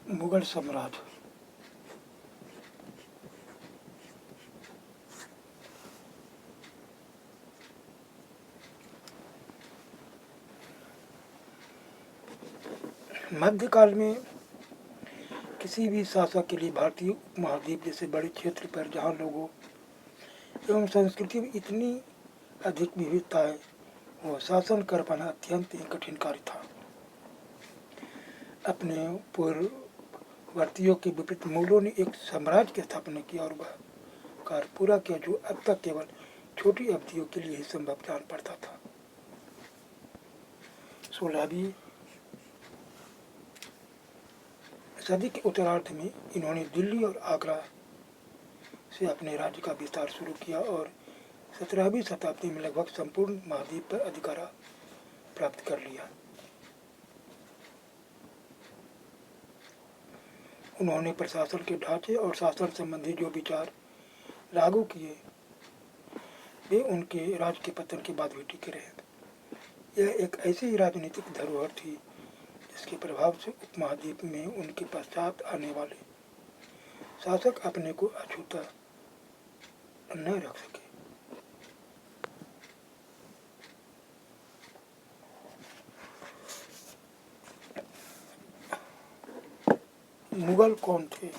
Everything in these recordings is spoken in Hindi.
मुगल साम्राज्य। मध्यकाल में किसी भी शासक के लिए भारतीय उपमहाद्वीप जैसे बड़े क्षेत्र पर जहाँ लोगों एवं संस्कृति में इतनी अधिक विविधता है, वह शासन कर पाना अत्यंत ही कठिन कार्य था। अपने पूर्ववर्तियों के विपरीत मुगलों ने एक साम्राज्य की स्थापना की और वह कार्य पूरा किया जो अब तक केवल छोटी अवधियों के लिए ही संभव जान पड़ता था। 16वीं सदी के उत्तरार्ध में इन्होंने दिल्ली और आगरा से अपने राज्य का विस्तार शुरू किया और 17वीं शताब्दी में लगभग संपूर्ण महाद्वीप पर अधिकार प्राप्त कर लिया। उन्होंने प्रशासन के ढांचे और शासन संबंधी जो विचार लागू किए वे उनके राज्य के पतन के बाद भी टिके रहे। यह एक ऐसी राजनीतिक धरोहर थी जिसके प्रभाव से उपमहाद्वीप में उनके पश्चात आने वाले शासक अपने को अछूता न रख सके। मुगल कौन थे?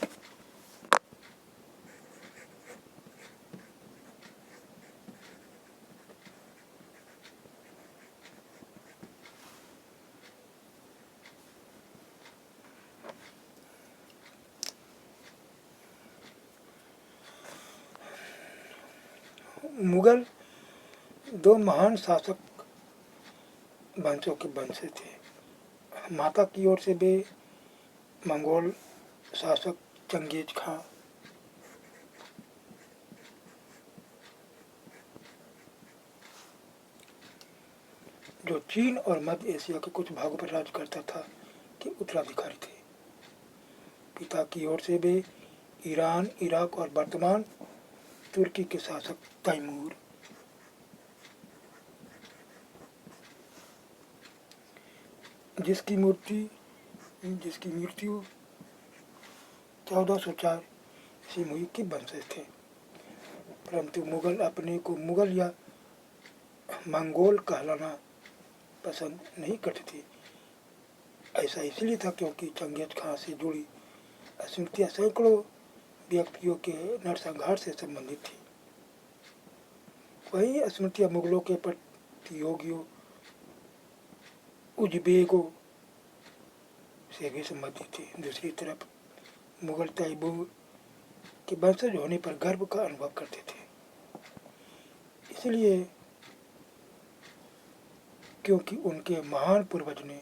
मुगल दो महान शासक वंशों के वंश थे। माता की ओर से वे मंगोल शासक चंगेज खां, जो चीन और मध्य एशिया के कुछ भागों पर राज करता था, के उत्तराधिकारी थे। पिता की ओर से वे ईरान, इराक और वर्तमान तुर्की के शासक तैमूर, जिसकी मृत्यु 1404 ईस्वी में हुई के वंशज थे। परंतु मुगल अपने को मुगल या मंगोल कहलाना पसंद नहीं करते थे। ऐसा इसलिए था क्योंकि चंगेज खां से जुड़ी स्मृतियाँ सैकड़ों व्यक्तियों के नरसंहार से संबंधित थी। वही स्मृतियाँ मुगलों के प्रतियोगियों उज़्बेकों से भी संबंधित थी। दूसरी तरफ मुगल तैमूर के वंशज होने पर गर्व का अनुभव करते थे, इसलिए क्योंकि उनके महान पूर्वज ने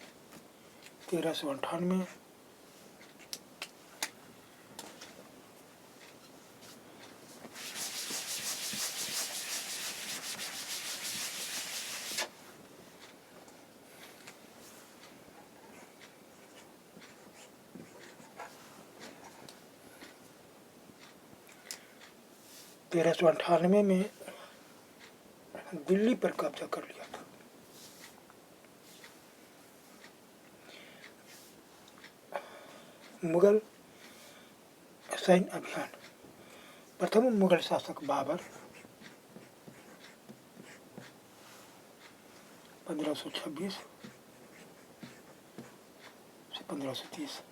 1398 में दिल्ली पर कब्जा कर लिया था। मुगल सैन्य अभियान। प्रथम मुगल शासक बाबर 1526 से 1530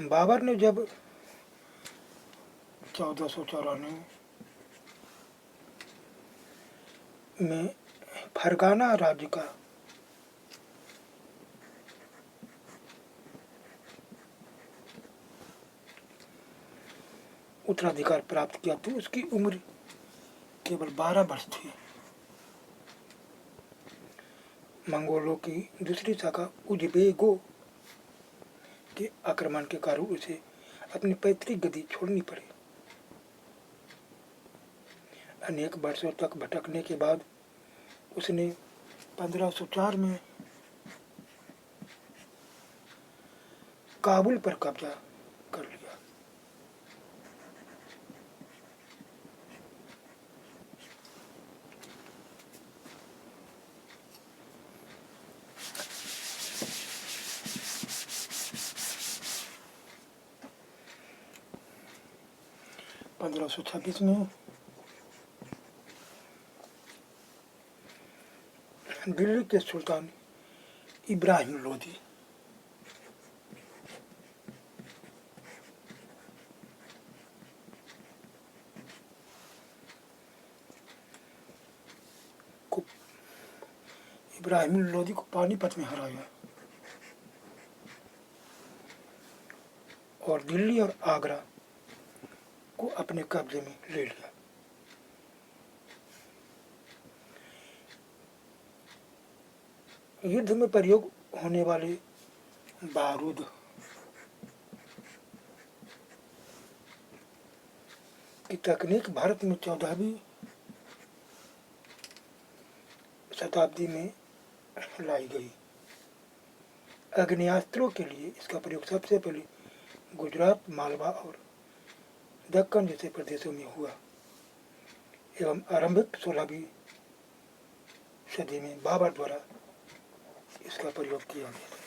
बाबर ने जब 1494 में फरगाना राज्य का उत्तराधिकार प्राप्त किया तो उसकी उम्र केवल 12 वर्ष थी। मंगोलों की दूसरी शाखा उज़्बेकों के आक्रमण के कारण उसे अपनी पैतृक गद्दी छोड़नी पड़ी। अनेक वर्षों तक भटकने के बाद उसने 1504 में काबुल पर कब्जा कर लिया। 1526 में दिल्ली के सुल्तान इब्राहिम लोदी को पानीपत में हराया और दिल्ली और आगरा को अपने कब्जे में ले लिया। युद्ध में प्रयोग होने वाले बारूद की तकनीक भारत में 14वीं शताब्दी में लाई गई। अग्नेयास्त्रों के लिए इसका प्रयोग सबसे पहले गुजरात, मालवा और दक्कन जैसे प्रदेशों में हुआ एवं आरंभिक 16वीं सदी में बाबर द्वारा इसका प्रयोग किया गया।